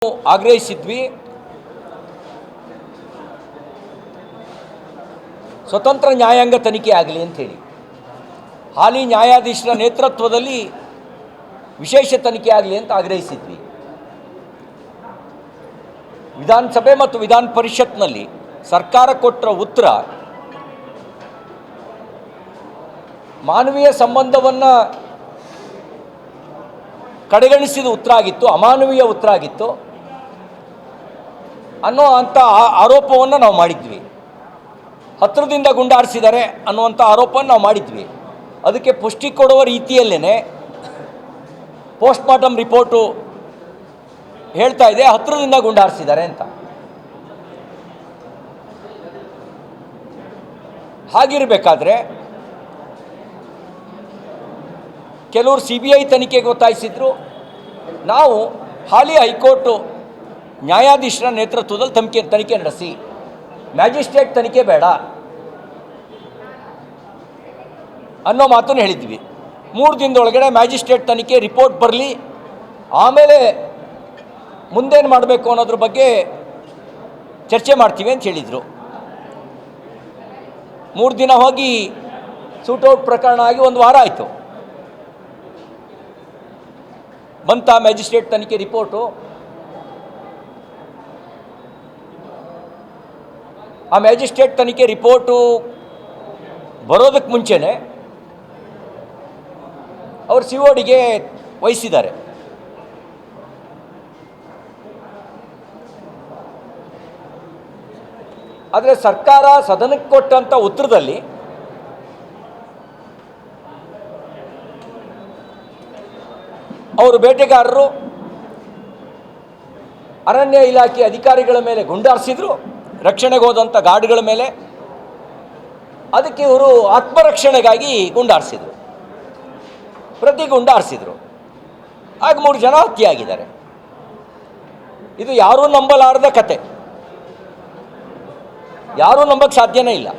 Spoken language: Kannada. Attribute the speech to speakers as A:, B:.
A: ಆಗ್ರಹಿಸಿದ್ವಿ. ಸ್ವತಂತ್ರ ನ್ಯಾಯಾಂಗ ತನಿಖೆ ಆಗಲಿ ಅಂತ ಹೇಳಿ ಹಾಲಿ ನ್ಯಾಯಾಧೀಶರ ನೇತೃತ್ವದಲ್ಲಿ ವಿಶೇಷ ತನಿಖೆ ಆಗಲಿ ಅಂತ ಆಗ್ರಹಿಸಿದ್ವಿ. ವಿಧಾನಸಭೆ ಮತ್ತು ವಿಧಾನ ಪರಿಷತ್ನಲ್ಲಿ ಸರ್ಕಾರ ಕೊಟ್ಟ ಉತ್ತರ ಮಾನವೀಯ ಸಂಬಂಧವನ್ನು ಕಡೆಗಣಿಸಿದ ಉತ್ತರ ಆಗಿತ್ತು, ಅಮಾನವೀಯ ಉತ್ತರ ಆಗಿತ್ತು ಅನ್ನೋ ಅಂಥ ಆರೋಪವನ್ನು ನಾವು ಮಾಡಿದ್ವಿ. ಹತ್ತಿರದಿಂದ ಗುಂಡಾರಿಸಿದ್ದಾರೆ ಅನ್ನುವಂಥ ಆರೋಪವನ್ನು ನಾವು ಮಾಡಿದ್ವಿ. ಅದಕ್ಕೆ ಪುಷ್ಟಿ ಕೊಡುವ ರೀತಿಯಲ್ಲೇ ಪೋಸ್ಟ್ ಮಾರ್ಟಮ್ ರಿಪೋರ್ಟು ಹೇಳ್ತಾ ಇದೆ ಹತ್ತಿರದಿಂದ ಗುಂಡಾರಿಸಿದ್ದಾರೆ ಅಂತ. ಹಾಗಿರಬೇಕಾದ್ರೆ ಕೆಲವರು CBI ತನಿಖೆಗೆ ಒತ್ತಾಯಿಸಿದ್ರು. ನಾವು ಹಾಲಿ ಹೈಕೋರ್ಟು ನ್ಯಾಯಾಧೀಶರ ನೇತೃತ್ವದಲ್ಲಿ ತನಿಖೆ ನಡೆಸಿ, ಮ್ಯಾಜಿಸ್ಟ್ರೇಟ್ ತನಿಖೆ ಬೇಡ ಅನ್ನೋ ಮಾತನ್ನು ಹೇಳಿದ್ವಿ. 3 ದಿನದೊಳಗಡೆ ಮ್ಯಾಜಿಸ್ಟ್ರೇಟ್ ತನಿಖೆ ರಿಪೋರ್ಟ್ ಬರಲಿ, ಆಮೇಲೆ ಮುಂದೇನು ಮಾಡಬೇಕು ಅನ್ನೋದ್ರ ಬಗ್ಗೆ ಚರ್ಚೆ ಮಾಡ್ತೀವಿ ಅಂತ ಹೇಳಿದರು. 3 ದಿನ ಹೋಗಿ ಸೂಟೌಟ್ ಪ್ರಕರಣ ಆಗಿ 1 ವಾರ ಆಯಿತು. ಬಂತ ಮ್ಯಾಜಿಸ್ಟ್ರೇಟ್ ತನಿಖೆ ರಿಪೋರ್ಟು. ಆ ಮ್ಯಾಜಿಸ್ಟ್ರೇಟ್ ತನಿಖೆ ರಿಪೋರ್ಟು ಬರೋದಕ್ಕೆ ಮುಂಚೆನೇ ಅವರು CODಗೆ ವಹಿಸಿದ್ದಾರೆ. ಆದರೆ ಸರ್ಕಾರ ಸದನಕ್ಕೆ ಕೊಟ್ಟಂಥ ಉತ್ತರದಲ್ಲಿ ಅವರು ಬೇಟೆಗಾರರು ಅರಣ್ಯ ಇಲಾಖೆ ಅಧಿಕಾರಿಗಳ ಮೇಲೆ ಗುಂಡಾರಿಸಿದ್ರು, ರಕ್ಷಣೆಗೆ ಹೋದಂಥ ಗಾರ್ಡ್ಗಳ ಮೇಲೆ. ಅದಕ್ಕೆ ಇವರು ಆತ್ಮರಕ್ಷಣೆಗಾಗಿ ಗುಂಡಾರಿಸಿದರು, ಪ್ರತಿ ಗುಂಡಾರಿಸಿದರು. ಆಗ 3 ಜನ ಹತ್ಯೆಯಾಗಿದ್ದಾರೆ. ಇದು ಯಾರೂ ನಂಬಲಾರದ ಕತೆ, ಯಾರೂ ನಂಬಕ್ಕೆ ಸಾಧ್ಯನೇ ಇಲ್ಲ.